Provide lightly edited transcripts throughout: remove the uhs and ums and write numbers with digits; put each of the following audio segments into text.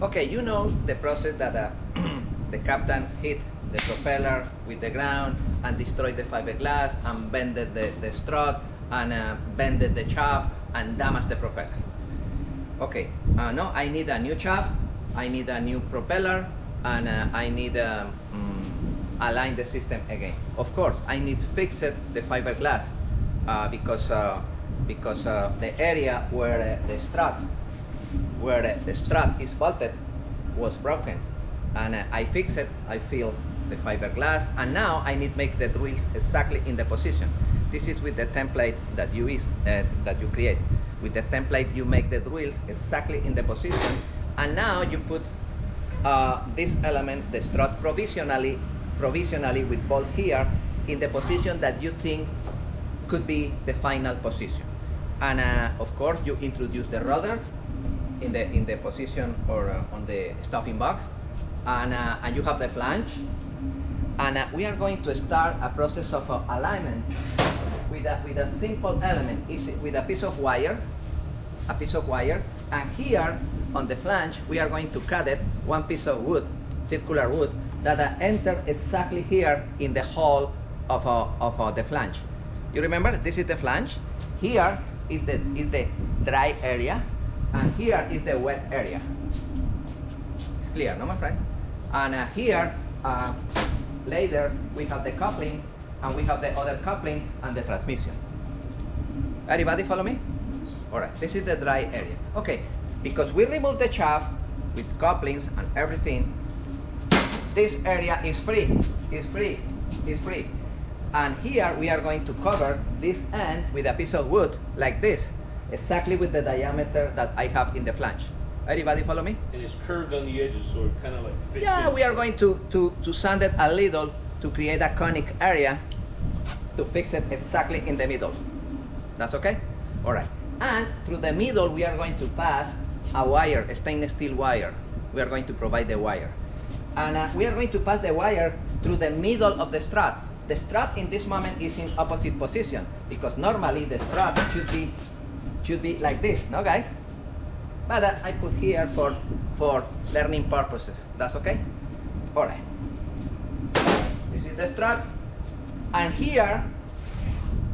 Okay, you know the process that the captain hit the propeller with the ground and destroyed the fiberglass and bended the strut and bended the shaft and damaged the propeller. Okay, no, I need a new shaft, I need a new propeller, and I need align the system again. Of course, I need to fix it, the fiberglass because the area where the strut is bolted was broken, and I fix it. I fill the fiberglass, and now I need to make the drills exactly in the position. This is with the template that you create. With the template, you make the drills exactly in the position, and now you put this element, the strut, provisionally with bolts here in the position that you think could be the final position. And of course, you introduce the rudder in the position or on the stuffing box, and you have the flange. And we are going to start a process of alignment with a simple element, with a piece of wire, and here on the flange we are going to cut it, one piece of wood, circular wood, that enter exactly here in the hole of the flange. You remember, this is the flange. Here is the dry area, and here is the wet area. It's clear, no, my friends? And here, later, we have the coupling, and we have the other coupling and the transmission. Everybody follow me? All right, this is the dry area. Okay, because we remove the shaft with couplings and everything, this area is free. And here we are going to cover this end with a piece of wood like this, exactly with the diameter that I have in the flange. Everybody follow me? And it's curved on the edges, so it kind of like fits. Yeah, we are going to sand it a little to create a conic area to fix it exactly in the middle. That's okay? All right. And through the middle, we are going to pass a wire, a stainless steel wire. We are going to provide the wire. And we are going to pass the wire through the middle of the strut. The strut in this moment is in opposite position, because normally the strut should be like this, no guys? But I put here for learning purposes. That's okay? All right. This is the strut, and here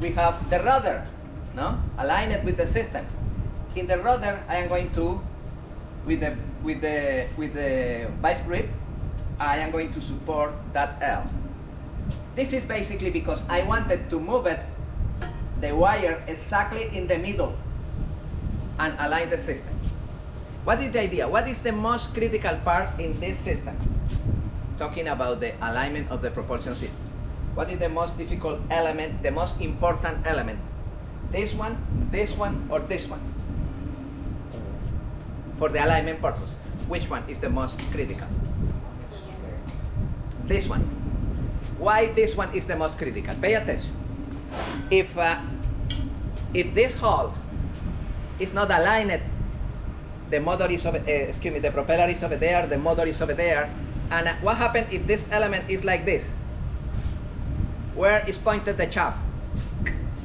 we have the rudder. No, align it with the system. In the rudder, I am going to, with the vice grip, I am going to support that L. This is basically because I wanted to move it, the wire, exactly in the middle and align the system. What is the idea? What is the most critical part in this system? Talking about the alignment of the propulsion system. What is the most difficult element, the most important element? This one, or this one? For the alignment purposes, which one is the most critical? This one. Why this one is the most critical? Pay attention. If this hole is not aligned, the motor is over, the propeller is over there, the motor is over there, and what happens if this element is like this? Where is pointed the shaft?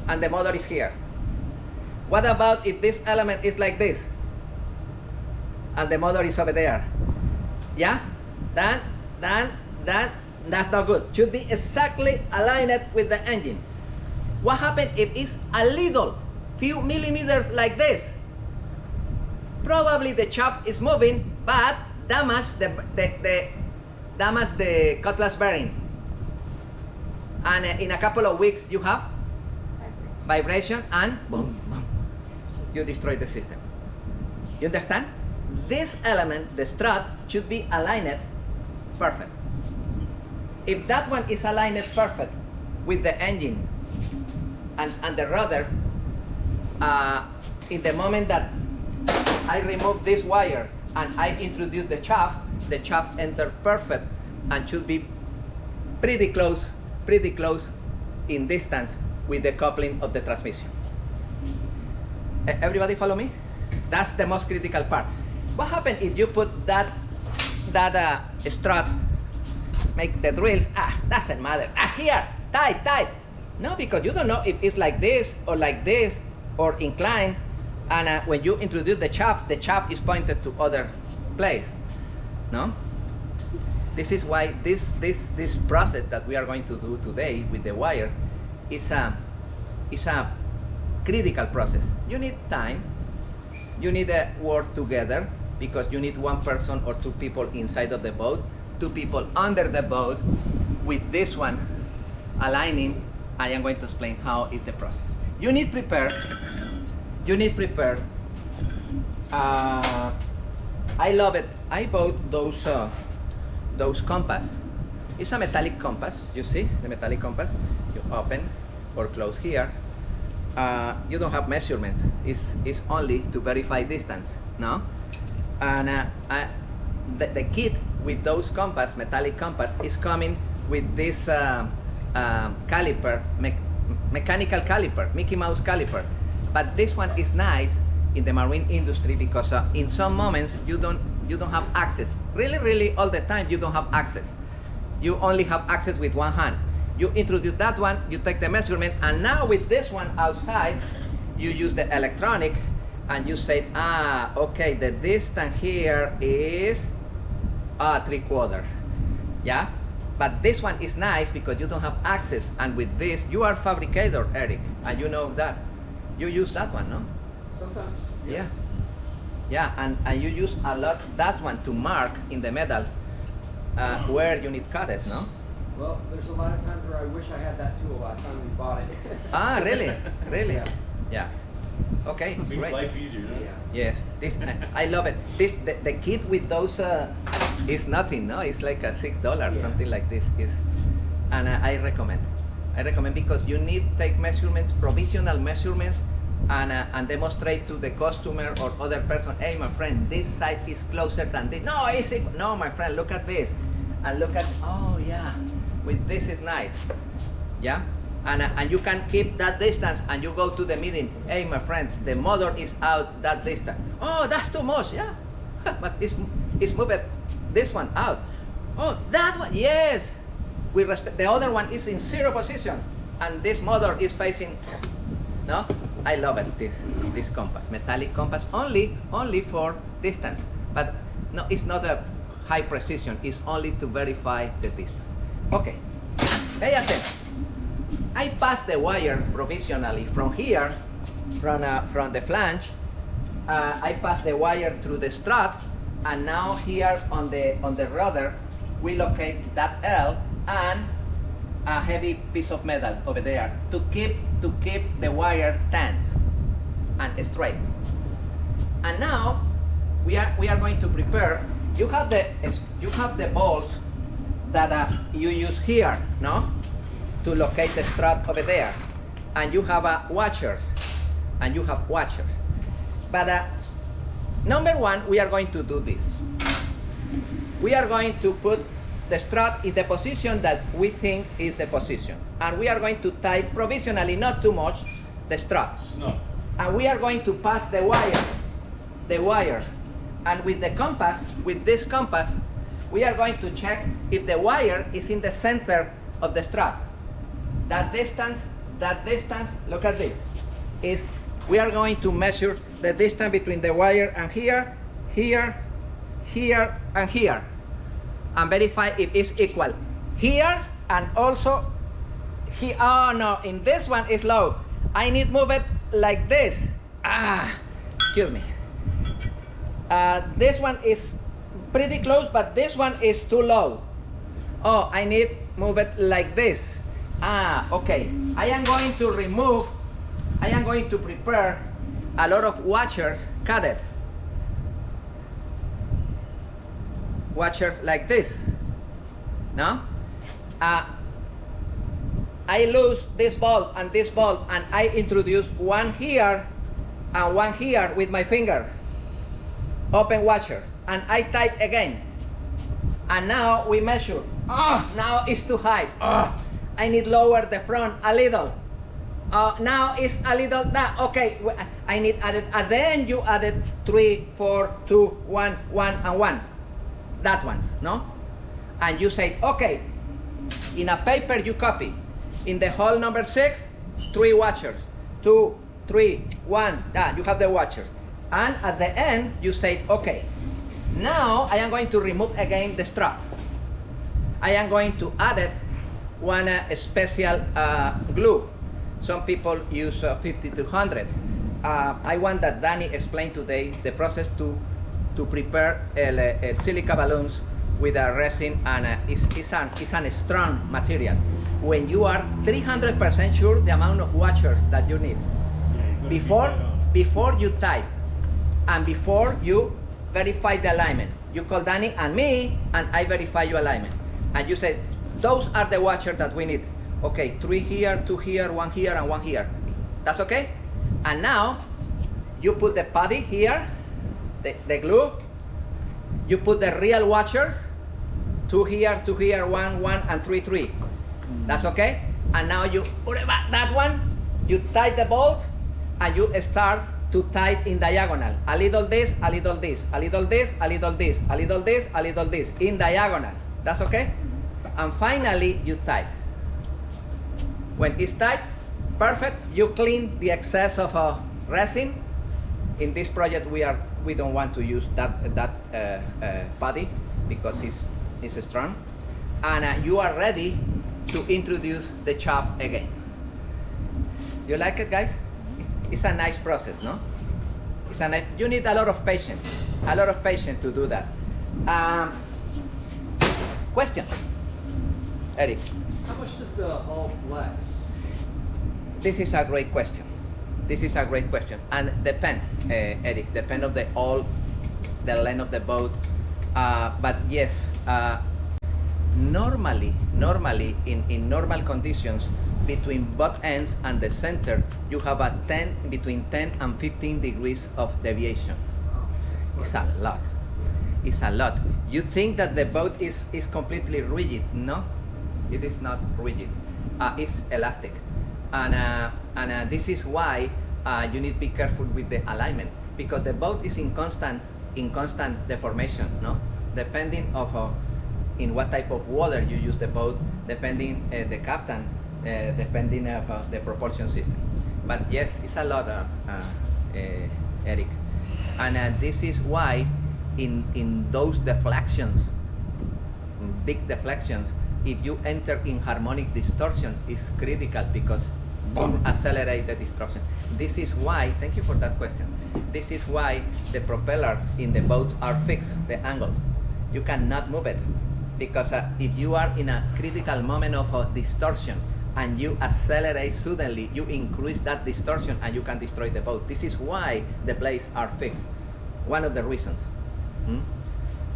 And the motor is here. What about if this element is like this and the motor is over there? Yeah? That's not good. Should be exactly aligned with the engine. What happens if it's a little, few millimeters like this? Probably the shaft is moving, but damage the cutlass bearing. And in a couple of weeks you have vibration, and boom, boom, you destroy the system. You understand? This element, the strut, should be aligned perfect. If that one is aligned perfect with the engine and the rudder, in the moment that I remove this wire and I introduce the shaft enters perfect and should be pretty close in distance with the coupling of the transmission. Everybody follow me? That's the most critical part. What happens if you put that strut, make the drills, doesn't matter, here, tight. No, because you don't know if it's like this or inclined, and when you introduce the shaft is pointed to other place. no? This is why this process that we are going to do today with the wire is a critical process. You need time, you need to work together, because you need one person or two people inside of the boat, two people under the boat. With this one aligning, I am going to explain how is the process. You need prepare. I love it. I bought those compass. It's a metallic compass. You see the metallic compass? You open or close here. You don't have measurements. It's only to verify distance, no? And the kit with those compass, metallic compass, is coming with this caliper, mechanical caliper, Mickey Mouse caliper. But this one is nice in the marine industry because in some moments you don't have access. Really, all the time you don't have access. You only have access with one hand. You introduce that one, you take the measurement, and now with this one outside, you use the electronic, and you say, okay, the distance here is 3/4. Yeah? But this one is nice because you don't have access, and with this, you are fabricator, Eric, and you know that. You use that one, no? Sometimes. Yeah. Yeah, and you use a lot that one to mark in the metal where you need cut it, no? Well, there's a lot of times where I wish I had that tool. I finally bought it. Really? Really? Yeah. Yeah. Okay, Makes great. life easier, huh? Yeah. Yes, this I love it. The kit with those is nothing, no? It's like a $6, Yeah. something like this is, and I recommend. I recommend because you need take measurements, provisional measurements, and demonstrate to the customer or other person, hey, my friend, this side is closer than this. No, no, my friend, look at this, and look at, oh yeah, with this is nice, yeah. And you can keep that distance, and you go to the meeting. Hey, my friend, the motor is out that distance. Oh, that's too much, yeah. But it's moved this one out. Oh, that one, yes. We respect. The other one is in 0 position, and this motor is facing. No, I love it. This compass, metallic compass, only for distance. But no, it's not a high precision. It's only to verify the distance. Okay, pay attention. I pass the wire provisionally from here, from the flange. I pass the wire through the strut, and now here on the rudder, we locate that L and a heavy piece of metal over there to keep the wire tense and straight. And now we are going to prepare. You have the bolts that you use here, no? To locate the strut over there, and you have watchers, But number one, we are going to do this. We are going to put the strut in the position that we think is the position, and we are going to tie provisionally, not too much, the strut. No. And we are going to pass the wire, and with the compass, with this compass, we are going to check if the wire is in the center of the strut. That distance, look at this, is we are going to measure the distance between the wire and here, and here, and verify if it's equal here, and also here. Oh no, in this one is low. I need move it like this. Excuse me. This one is pretty close, but this one is too low. Oh, I need move it like this. Okay. I am going to prepare a lot of watchers cut it. Watchers like this. No? I lose this bulb and this bulb, and I introduce one here and one here with my fingers. Open watchers, and I tight again. And now we measure. Now it's too high. I need lower the front a little. Now it's a little that. Okay, I need added. At the end, you added 3, 4, 2, 1, 1, and 1. That ones, no? And you say, okay. In a paper, you copy. In the hole number 6, 3 watchers. 2, 3, 1. You have the watchers. And at the end, you say, okay. Now I am going to remove again the strap. I am going to add it one special glue. Some people use 5200. I want that Danny explain today the process to prepare silica balloons with a resin, and it's a strong material. When you are 300% sure the amount of washers that you need, before you tie and before you verify the alignment, you call Danny and me, and I verify your alignment. And you say, those are the washers that we need. Okay, 3 here, 2 here, 1 here, and 1 here. That's okay? And now, you put the putty here, the glue. You put the real washers, 2 here, 2 here, 1, 1, and 3, 3. That's okay? And now you put that one, you tie the bolt, and you start to tie in diagonal. A little this, a little this, a little this, a little this, a little this, a little this, in diagonal. That's okay? And finally, you tie. When it's tight, perfect, you clean the excess of resin. In this project, we don't want to use that putty because it's strong. And you are ready to introduce the shaft again. You like it, guys? It's a nice process, no? You need a lot of patience to do that. Question, Eric? How much does the hull flex? This is a great question. And depend, Eric, depend of the length of the boat. But yes, normally in normal conditions, between both ends and the center, you have between 10 and 15 degrees of deviation. It's a lot. You think that the boat is completely rigid? No, it is not rigid. It's elastic, and this is why you need to be careful with the alignment, because the boat is in constant deformation. No, depending of in what type of water you use the boat, depending the captain, depending of the propulsion system. But yes, it's a lot, Eric, and this is why in those deflections, big deflections, if you enter in harmonic distortion, is critical because you accelerate the distortion. This is why, thank you for that question, this is why the propellers in the boats are fixed, the angle. You cannot move it, because if you are in a critical moment of distortion and you accelerate suddenly, you increase that distortion and you can destroy the boat. This is why the blades are fixed. One of the reasons.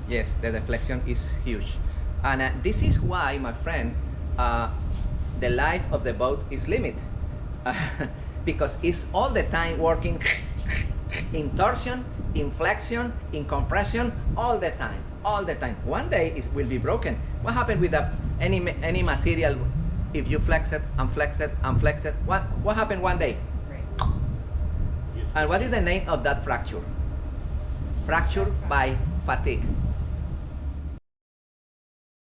Yes, the deflection is huge. And this is why, my friend, the life of the boat is limited. Because it's all the time working in torsion, in flexion, in compression, all the time. One day it will be broken. What happened with any material if you flex it and flex it and flex it? What happened one day? And what is the name of that fracture? Fracture by fatigue.